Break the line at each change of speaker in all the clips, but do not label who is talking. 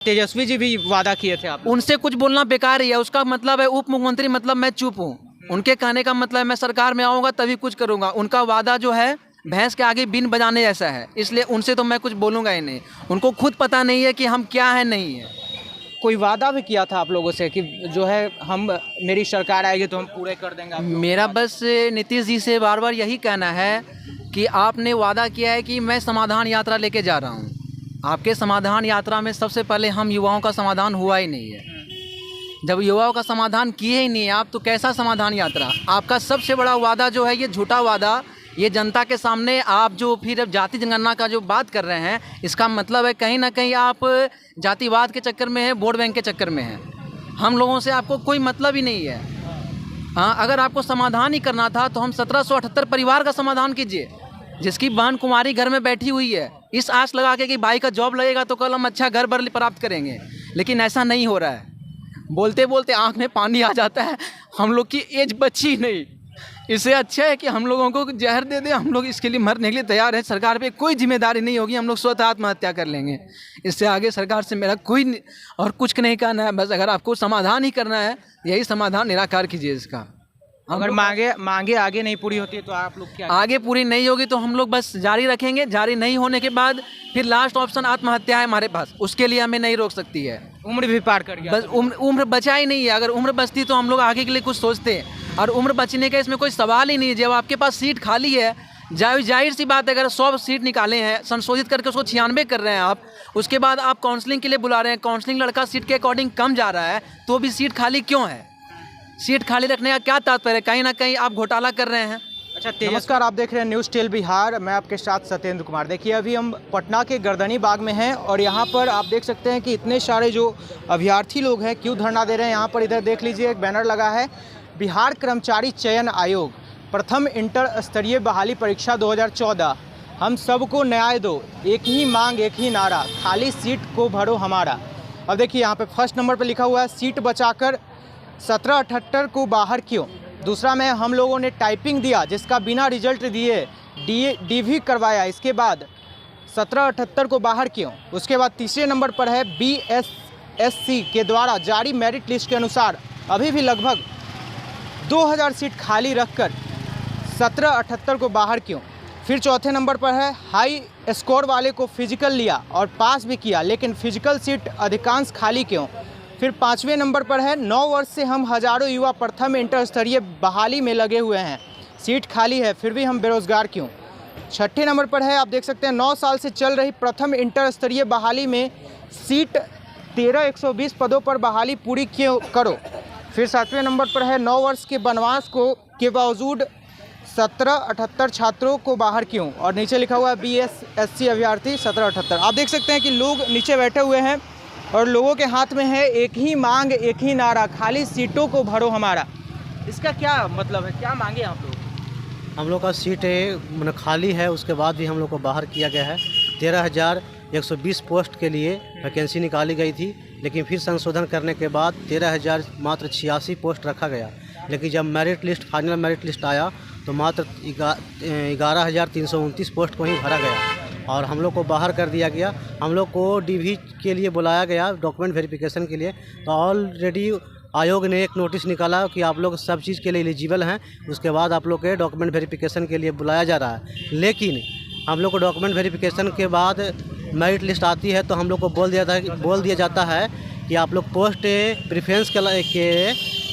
तेजस्वी जी भी वादा किए थे आप।
उनसे कुछ बोलना बेकार ही है। उसका मतलब है उप मुख्यमंत्री, मतलब मैं चुप हूँ। उनके कहने का मतलब मैं सरकार में आऊँगा तभी कुछ करूँगा। उनका वादा जो है भैंस के आगे बीन बजाने जैसा है, इसलिए उनसे तो मैं कुछ बोलूँगा ही नहीं। उनको खुद पता नहीं है कि हम क्या है नहीं है।
कोई वादा भी किया था आप लोगों से कि जो है हम मेरी सरकार आएगी तो हम पूरे कर देंगे आप लोगों के
मेरा
वादे।
बस नीतीश जी से बार बार यही कहना है कि आपने वादा किया है कि मैं समाधान यात्रा लेके जा रहा हूँ। आपके समाधान यात्रा में सबसे पहले हम युवाओं का समाधान हुआ ही नहीं है। जब युवाओं का समाधान किए ही नहीं है आप, तो कैसा समाधान यात्रा? आपका सबसे बड़ा वादा जो है ये झूठा वादा, ये जनता के सामने आप जो फिर अब जाति जनगणना का जो बात कर रहे हैं, इसका मतलब है कहीं ना कहीं आप जातिवाद के चक्कर में हैं, वोट बैंक के चक्कर में हैं। हम लोगों से आपको कोई मतलब ही नहीं है। हाँ, अगर आपको समाधान ही करना था तो हम 1778 परिवार का समाधान कीजिए, जिसकी बहन कुमारी घर में बैठी हुई है इस आस लगा के कि भाई का जॉब लगेगा तो कल हम अच्छा घर भर प्राप्त करेंगे, लेकिन ऐसा नहीं हो रहा है। बोलते बोलते आँख में पानी आ जाता है। हम लोग की एज बची नहीं, इससे अच्छा है कि हम लोगों को जहर दे दे, हम लोग इसके लिए मरने के लिए तैयार हैं। सरकार पे कोई जिम्मेदारी नहीं होगी, हम लोग स्वतः आत्महत्या कर लेंगे। इससे आगे सरकार से मेरा कोई और कुछ नहीं कहना है। बस अगर आपको समाधान ही करना है, यही समाधान निराकार कीजिए इसका।
अगर मांगे आगे नहीं पूरी होती है तो आप लोग क्या
आगे पूरी नहीं होगी तो हम लोग बस जारी रखेंगे। जारी नहीं होने के बाद फिर लास्ट ऑप्शन आत्महत्या है हमारे पास, उसके लिए हमें नहीं रोक सकती है।
उम्र भी पार कर गया
बस उम्र बचा ही नहीं है। अगर उम्र बचती तो हम लोग आगे के लिए कुछ सोचते, और उम्र बचने का इसमें कोई सवाल ही नहीं है। जब आपके पास सीट खाली है, जाहिर सी बात है, अगर 100 सीट निकाले हैं, संशोधित करके उसको 96 कर रहे हैं आप, उसके बाद आप काउंसलिंग के लिए बुला रहे हैं, काउंसलिंग लड़का सीट के अकॉर्डिंग कम जा रहा है, तो भी सीट खाली क्यों है? सीट खाली रखने का क्या तात्पर्य है? कहीं ना कहीं आप घोटाला कर रहे हैं।
अच्छा, नमस्कार, आप देख रहे हैं न्यूज़ टेल बिहार। मैं आपके साथ सत्येंद्र कुमार। देखिए, अभी हम पटना के गर्दनी बाग में हैं और यहाँ पर आप देख सकते हैं कि इतने सारे जो अभ्यर्थी लोग हैं क्यों धरना दे रहे हैं। यहाँ पर इधर देख लीजिए, एक बैनर लगा है, बिहार कर्मचारी चयन आयोग प्रथम इंटर स्तरीय बहाली परीक्षा 2014, हम सबको न्याय दो, एक ही मांग एक ही नारा, खाली सीट को भरो हमारा। अब देखिए, यहाँ पे फर्स्ट नंबर पर लिखा हुआ है, सीट बचाकर 1778 को बाहर क्यों। दूसरा में हम लोगों ने टाइपिंग दिया जिसका बिना रिजल्ट दिए डीवी करवाया, इसके बाद 1778 को बाहर क्यों। उसके बाद तीसरे नंबर पर है बीएसएससी के द्वारा जारी मेरिट लिस्ट के अनुसार अभी भी लगभग 2000 सीट खाली रखकर 1778 को बाहर क्यों। फिर चौथे नंबर पर है हाई स्कोर वाले को फिजिकल लिया और पास भी किया, लेकिन फिजिकल सीट अधिकांश खाली क्यों। फिर पाँचवें नंबर पर है 9 वर्ष से हम हजारों युवा प्रथम इंटर स्तरीय बहाली में लगे हुए हैं, सीट खाली है फिर भी हम बेरोजगार क्यों। छठे नंबर पर है, आप देख सकते हैं, 9 साल से चल रही प्रथम इंटर स्तरीय बहाली में सीट 13120 पदों पर बहाली पूरी क्यों करो। फिर सातवें नंबर पर है 9 वर्ष के वनवास को के बावजूद 1778 छात्रों को बाहर क्यों। और नीचे लिखा हुआ है बीएसएससी अभ्यर्थी 1778। आप देख सकते हैं कि लोग नीचे बैठे हुए हैं और लोगों के हाथ में है एक ही मांग एक ही नारा, खाली सीटों को भरो हमारा। इसका क्या मतलब है, क्या मांगे आप लोग?
हम लोग का सीट मतलब खाली है, उसके बाद भी हम लोग को बाहर किया गया है। 13,120 पोस्ट के लिए वैकेंसी निकाली गई थी, लेकिन फिर संशोधन करने के बाद 13,000 मात्र 86 पोस्ट रखा गया। लेकिन जब merit list final merit list आया तो मात्र 11,329 पोस्ट को ही भरा गया और हम लोग को बाहर कर दिया गया। हम लोग को डीवी के लिए बुलाया गया, डॉक्यूमेंट वेरिफिकेशन के लिए। तो ऑलरेडी आयोग ने एक नोटिस निकाला कि आप लोग सब चीज़ के लिए एलिजिबल हैं, उसके बाद आप लोग के डॉक्यूमेंट वेरिफिकेशन के लिए बुलाया जा रहा है। लेकिन हम लोग को डॉक्यूमेंट वेरिफिकेशन के बाद मेरिट लिस्ट आती है तो हम लोग को बोल दिया जाता है कि आप लोग पोस्ट प्रेफरेंस के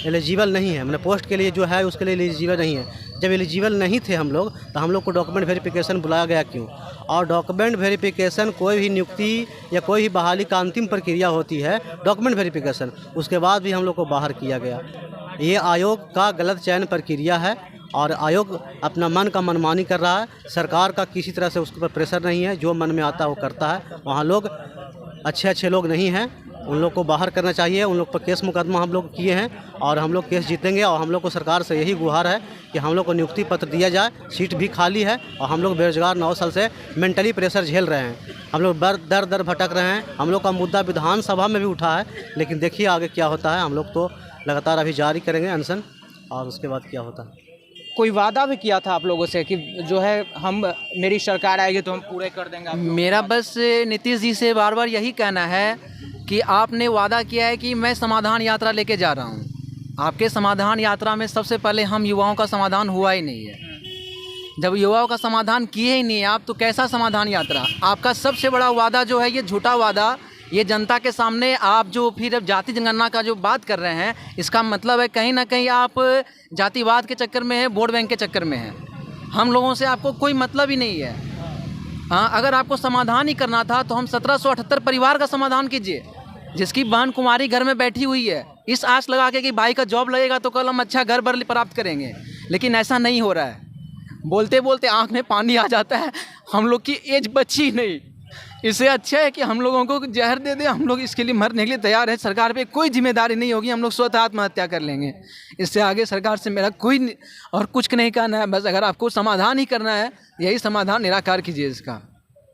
एलिजिबल नहीं है, मतलब पोस्ट के लिए जो है उसके लिए एलिजिबल नहीं है। जब एलिजिबल नहीं थे हम लोग तो हम लोग को डॉक्यूमेंट वेरिफिकेशन बुलाया गया क्यों। और डॉक्यूमेंट वेरिफिकेशन कोई भी नियुक्ति या कोई भी बहाली का अंतिम प्रक्रिया होती है डॉक्यूमेंट वेरिफिकेशन, उसके बाद भी हम लोग को बाहर किया गया। ये आयोग का गलत चयन प्रक्रिया है और आयोग अपना मन का मनमानी कर रहा है। सरकार का किसी तरह से उसके ऊपर प्रेशर नहीं है, जो मन में आता है वो करता है। वहाँ लोग अच्छे लोग नहीं हैं, उन लोग को बाहर करना चाहिए। उन लोग पर केस मुकदमा हम लोग किए हैं और हम लोग केस जीतेंगे। और हम लोग को सरकार से यही गुहार है कि हम लोग को नियुक्ति पत्र दिया जाए, सीट भी खाली है और हम लोग बेरोजगार 9 साल से मेंटली प्रेशर झेल रहे हैं। हम लोग दर भटक रहे हैं। हम लोग का मुद्दा विधानसभा में भी उठा है, लेकिन देखिए आगे क्या होता है। हम लोग तो लगातार अभी जारी करेंगे अनशन और उसके बाद क्या होता है।
कोई वादा भी किया था आप लोगों से कि जो है हम मेरी सरकार आएगी तो हम पूरे कर देंगे आप लोग?
मेरा बस नीतीश जी से बार बार यही कहना है कि आपने वादा किया है कि मैं समाधान यात्रा लेके जा रहा हूँ। आपके समाधान यात्रा में सबसे पहले हम युवाओं का समाधान हुआ ही नहीं है। जब युवाओं का समाधान किए ही नहीं आप, तो कैसा समाधान यात्रा? आपका सबसे बड़ा वादा जो है ये झूठा वादा, ये जनता के सामने आप जो फिर जाति जनगणना का जो बात कर रहे हैं, इसका मतलब है कहीं ना कहीं आप जातिवाद के चक्कर में हैं, वोट बैंक के चक्कर में हैं। हम लोगों से आपको कोई मतलब ही नहीं है। हाँ, अगर आपको समाधान ही करना था तो हम 1778 परिवार का समाधान कीजिए, जिसकी बहन कुमारी घर में बैठी हुई है, इस आस लगा के कि भाई का जॉब लगेगा तो कल हम अच्छा घर भर प्राप्त करेंगे। लेकिन ऐसा नहीं हो रहा है। बोलते बोलते आँख में पानी आ जाता है। हम लोग की एज बची नहीं, इससे अच्छा है कि हम लोगों को जहर दे दे, हम लोग इसके लिए मरने के लिए तैयार है। सरकार पे कोई जिम्मेदारी नहीं होगी, हम लोग स्वतः आत्महत्या कर लेंगे। इससे आगे सरकार से मेरा कोई और कुछ नहीं कहना है। बस अगर आपको समाधान ही करना है, यही समाधान निराकार कीजिए इसका।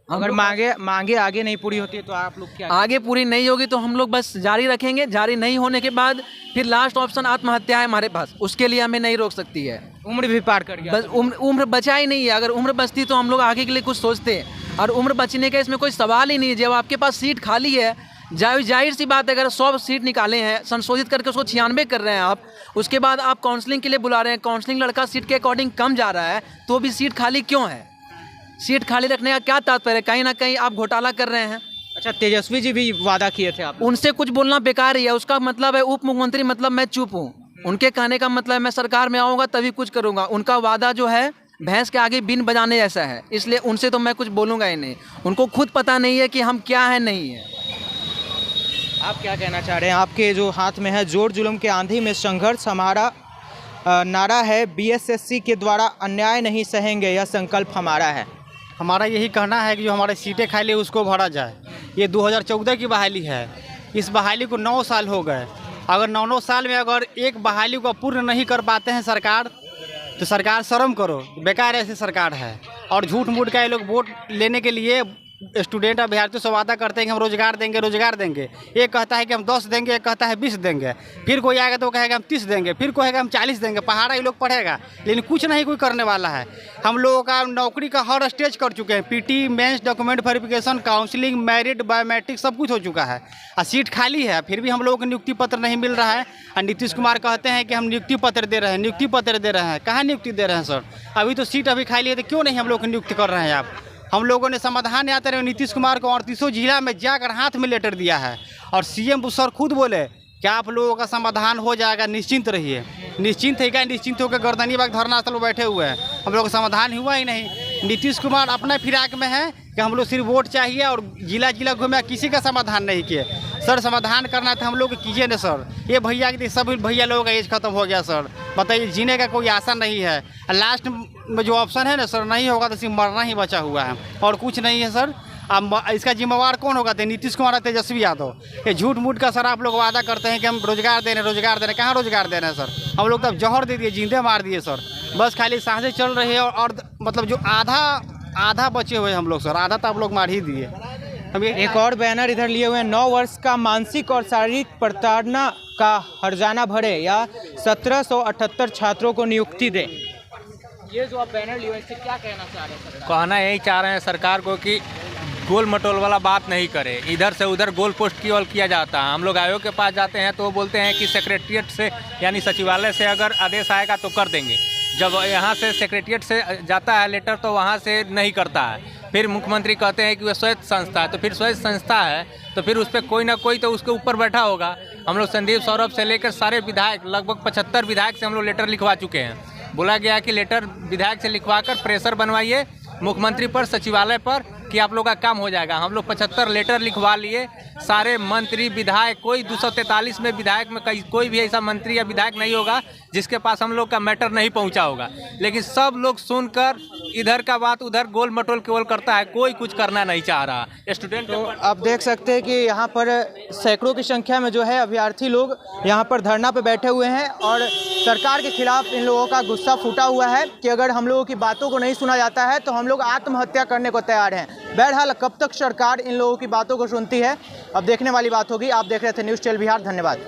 अगर मांगे आगे नहीं पूरी होती है तो आप लोग क्या?
आगे पूरी नहीं होगी तो हम लोग बस जारी रखेंगे। जारी नहीं होने के बाद फिर लास्ट ऑप्शन आत्महत्या है हमारे पास, उसके लिए हमें नहीं रोक सकती है।
उम्र भी पार कर गया,
बस उम्र बचा ही नहीं है। अगर उम्र बचती तो हम लोग आगे के लिए कुछ सोचते हैं, और उम्र बचने का इसमें कोई सवाल ही नहीं है। जब आपके पास सीट खाली है, जाहिर सी बात है, अगर 100 सीट निकाले हैं, संशोधित करके उसको 96 कर रहे हैं आप, उसके बाद आप काउंसलिंग के लिए बुला रहे हैं, काउंसलिंग लड़का सीट के अकॉर्डिंग कम जा रहा है, तो भी सीट खाली क्यों है? सीट खाली रखने का क्या तात्पर्य है? कहीं ना कहीं आप घोटाला कर रहे हैं।
अच्छा, तेजस्वी जी भी वादा किए थे आप?
उनसे कुछ बोलना बेकार ही है। उसका मतलब है उप मुख्यमंत्री, मतलब मैं चुप हूँ। उनके कहने का मतलब है मैं सरकार में आऊँगा तभी कुछ करूँगा। उनका वादा जो है भैंस के आगे बीन बजाने जैसा है, इसलिए उनसे तो मैं कुछ बोलूँगा ही नहीं। उनको खुद पता नहीं है कि हम क्या है नहीं है।
आप क्या कहना चाह रहे हैं? आपके जो हाथ में है जोर जुल्म के आंधी में संघर्ष हमारा नारा है, बीएसएससी के द्वारा अन्याय नहीं सहेंगे, यह संकल्प हमारा है।
हमारा यही कहना है कि जो हमारे सीटें खाली उसको भरा जाए। ये 2014 की बहाली है, इस बहाली को 9 साल हो गए। अगर 9 साल में अगर एक बहाली को पूर्ण नहीं कर पाते हैं सरकार, तो सरकार शर्म करो, बेकार ऐसी सरकार है। और झूठ मूठ का ये लोग वोट लेने के लिए स्टूडेंट अभ्यर्थियों से वादा करते हैं कि हम रोजगार देंगे। एक कहता है कि हम 10 देंगे, एक कहता है 20 देंगे, फिर कोई आएगा तो कहेगा हम 30 देंगे, फिर कहेगा हम 40 देंगे। पहाड़ा ये लोग पढ़ेगा, लेकिन कुछ नहीं कोई करने वाला है। हम लोगों का नौकरी का हर स्टेज कर चुके हैं, PT, mains, document verification, counselling, merit, biometric सब कुछ हो चुका है, और सीट खाली है। फिर भी हम लोगों को नियुक्ति पत्र नहीं मिल रहा है। और नीतीश कुमार कहते हैं कि हम नियुक्ति पत्र दे रहे हैं, कहाँ नियुक्ति दे रहे हैं सर? अभी तो सीट अभी खाली है, तो क्यों नहीं हम लोग को नियुक्ति कर रहे हैं आप? हम लोगों ने समाधान यात्रा में नीतीश कुमार को 38 जिला में जाकर हाथ में लेटर दिया है, और सीएम सर खुद बोले कि आप लोगों का समाधान हो जाएगा, निश्चिंत रहिए। निश्चिंत है क्या? निश्चिंत होकर गर्दनी बाग धरना स्थल पर बैठे हुए हैं। हम लोग का समाधान हुआ ही नहीं। नीतीश कुमार अपना फिराक में है कि हम लोग सिर्फ वोट चाहिए, और जिला जिला घूमे, किसी का समाधान नहीं किए। सर समाधान करना था हम लोग कीजिए ना सर। ये भैया की सब भैया लोगों का एज खत्म हो गया सर, बताइए, जीने का कोई आशा नहीं है। लास्ट में जो ऑप्शन है ना सर, नहीं होगा तो सिर्फ मरना ही बचा हुआ है, और कुछ नहीं है सर। अब इसका जिम्मेवार कौन होगा? नीतीश कुमार, तेजस्वी यादव। ये झूठ मूठ का सर आप लोग वादा करते हैं कि हम रोजगार दे रहे हैं, कहाँ रोजगार दे रहे हैं सर? हम लोग तो अब जहर दे दिए, जिंदे मार दिए सर। बस खाली सांसें चल रही है, और मतलब जो आधा बचे हुए हम लोग सर, आधा तो आप लोग मार ही दिए। अब
एक और बैनर इधर लिए हुए हैं, 9 वर्ष का मानसिक और शारीरिक प्रताड़ना का हर्जाना भरे, या 1778 छात्रों को नियुक्ति दे। ये जो आप बैनर लिए हुए, इससे क्या कहना चाह रहे हैं?
कहना यही चाह रहे हैं सरकार को कि गोल मटोल वाला बात नहीं करे, इधर से उधर गोल पोस्ट की ओर किया जाता है। हम लोग आयोग के पास जाते हैं तो वो बोलते हैं कि सेक्रेटरिएट से यानी सचिवालय से अगर आदेश आएगा तो कर देंगे। जब यहाँ से सेक्रेटरिएट से जाता है लेटर तो वहाँ से नहीं करता है। फिर मुख्यमंत्री कहते हैं कि वह स्वायत्त संस्था है, तो फिर स्वायत्त संस्था है तो फिर उस पर कोई ना कोई तो उसके ऊपर बैठा होगा। हम लोग संदीप सौरभ से लेकर सारे विधायक, लगभग 75 विधायक से हम लोग लेटर लिखवा चुके हैं। बोला गया कि लेटर विधायक से लिखवाकर प्रेशर बनवाइए मुख्यमंत्री पर, सचिवालय पर, कि आप लोग का काम हो जाएगा। हम लोग 75 लेटर लिखवा लिए, सारे मंत्री विधायक, कोई 243 में विधायक में कोई भी ऐसा मंत्री या विधायक नहीं होगा जिसके पास हम लोग का मैटर नहीं पहुंचा होगा। लेकिन सब लोग सुनकर इधर का बात उधर गोल मटोल केवल करता है, कोई कुछ करना नहीं चाह रहा। स्टूडेंट
तो आप देख सकते हैं कि यहाँ पर सैकड़ों की संख्या में जो है अभ्यर्थी लोग यहाँ पर धरना पे बैठे हुए हैं, और सरकार के खिलाफ इन लोगों का गुस्सा फूटा हुआ है कि अगर हम लोगों की बातों को नहीं सुना जाता है तो हम लोग आत्महत्या करने को तैयार हैं। बहरहाल कब तक सरकार इन लोगों की बातों को सुनती है, अब देखने वाली बात होगी। आप देख रहे थे न्यूज़ 12 बिहार, धन्यवाद।